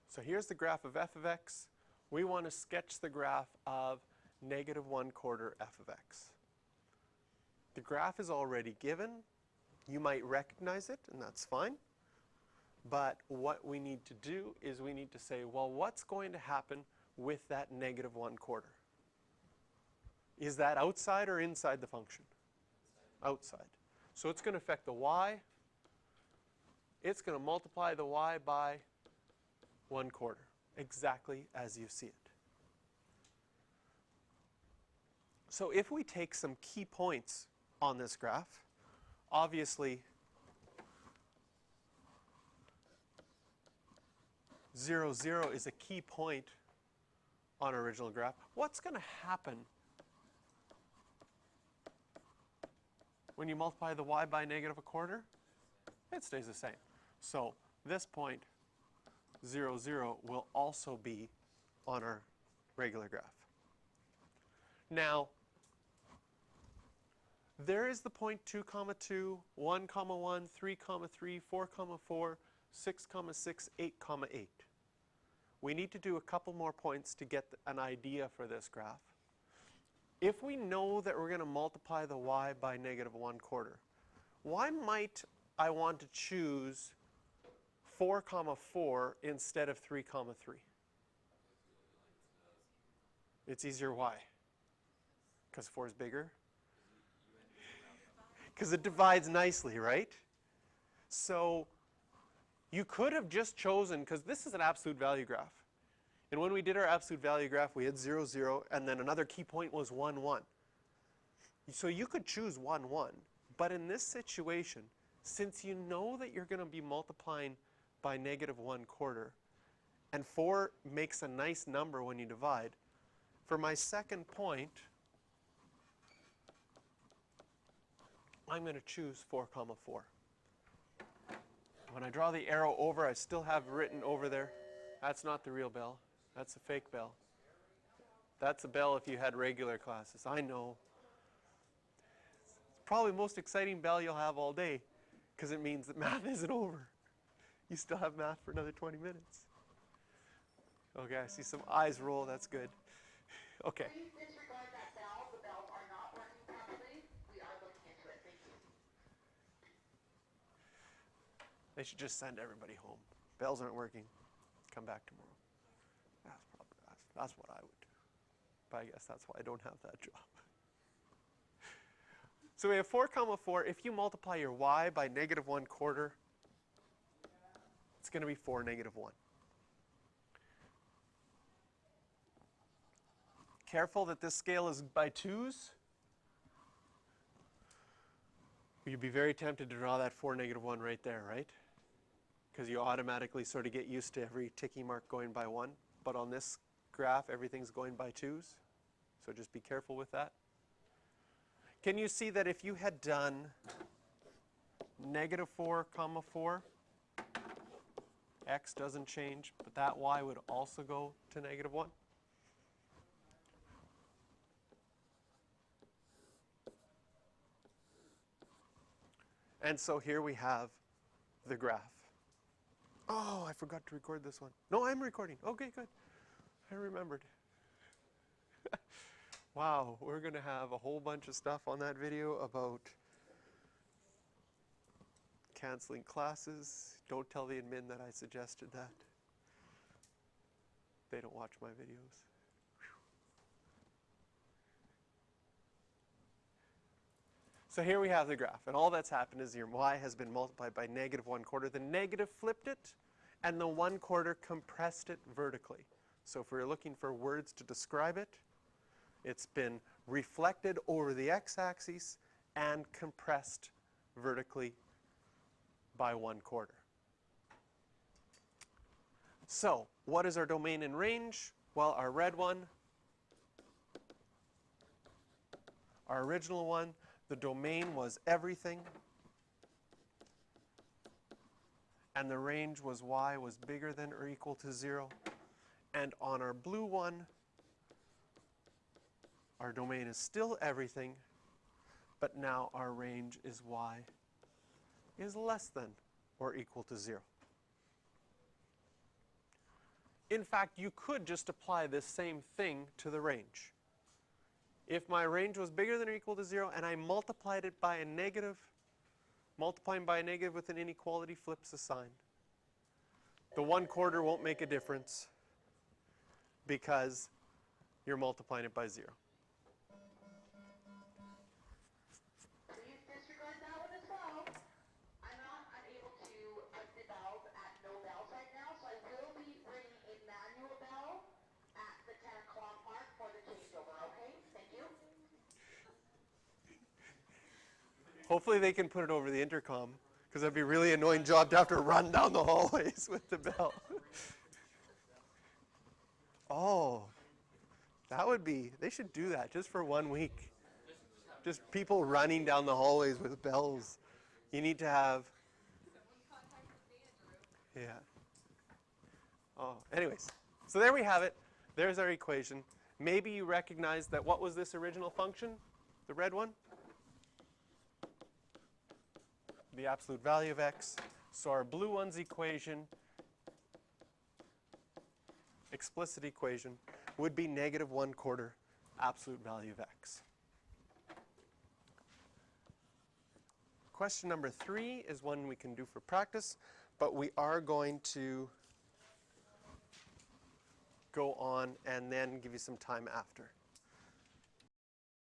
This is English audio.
So here's the graph of f of x. We want to sketch the graph of negative 1/4 f of x. The graph is already given. You might recognize it, and that's fine. But what we need to do is we need to say, well, what's going to happen with that negative 1/4? Is that outside or inside the function? Outside. So it's going to affect the y. It's going to multiply the y by 1/4, exactly as you see it. So if we take some key points on this graph, obviously 0, 0 is a key point on our original graph. What's going to happen when you multiply the y by negative 1/4? It stays the same. So this point, 0, 0, will also be on our regular graph. Now, there is the point 2, 2, 1, 1, 3, 3, 4, 4, 6, 6, 8, 8. We need to do a couple more points to get an idea for this graph. If we know that we're going to multiply the y by negative 1/4, why might I want to choose 4, 4 instead of 3, 3? It's easier. Why? Because 4 is bigger? Because it divides nicely, right? So you could have just chosen, because this is an absolute value graph. And when we did our absolute value graph, we had 0, 0, and then another key point was 1, 1. So you could choose 1, 1. But in this situation, since you know that you're going to be multiplying by negative 1/4, and 4 makes a nice number when you divide, for my second point, I'm going to choose 4, 4. When I draw the arrow over, I still have written over there, that's not the real bell. That's a fake bell. That's a bell if you had regular classes. I know. It's probably the most exciting bell you'll have all day, because it means that math isn't over. You still have math for another 20 minutes. Okay, I see some eyes roll. That's good. Okay. Please disregard that bell. The bells are not working properly. We are looking into it. Thank you. They should just send everybody home. Bells aren't working. Come back tomorrow. That's what I would do. But I guess that's why I don't have that job. So we have 4, 4. If you multiply your y by negative 1/4, it's going to be 4, negative 1. Careful that this scale is by 2's. You'd be very tempted to draw that 4, negative 1 right there, right? Because you automatically sort of get used to every ticky mark going by 1. But on this graph, everything's going by 2's. So just be careful with that. Can you see that if you had done negative 4, 4, x doesn't change, but that y would also go to negative 1? And so here we have the graph. Oh, I forgot to record this one. No, I'm recording. Okay, good. I remembered. Wow, we're going to have a whole bunch of stuff on that video about canceling classes. Don't tell the admin that I suggested that. They don't watch my videos. So here we have the graph, and all that's happened is your y has been multiplied by negative 1/4. The negative flipped it, and the 1/4 compressed it vertically. So if we're looking for words to describe it, it's been reflected over the x-axis and compressed vertically by 1/4. So what is our domain and range? Well, our red one, our original one, the domain was everything, and the range was y was bigger than or equal to 0. And on our blue one, our domain is still everything, but now our range is y is less than or equal to 0. In fact, you could just apply this same thing to the range. If my range was bigger than or equal to 0 and I multiplied it by a negative, multiplying by a negative with an inequality flips the sign. The 1/4 won't make a difference because you're multiplying it by 0. Please disregard that one as well. I'm not unable to put the bells at no bells right now, so I will be bringing a manual bell at the 10 o'clock mark for the changeover, okay? Thank you. Hopefully they can put it over the intercom, because that'd be a really annoying job to have to run down the hallways with the bell. Oh, that would be, they should do that just for 1 week. Just people running down the hallways with bells. You need to have, yeah. Oh, anyways, so there we have it. There's our equation. Maybe you recognize that what was this original function, the red one? The absolute value of x. So our blue one's equation, explicit equation, would be negative 1/4 absolute value of x. Question number 3 is one we can do for practice, but we are going to go on and then give you some time after.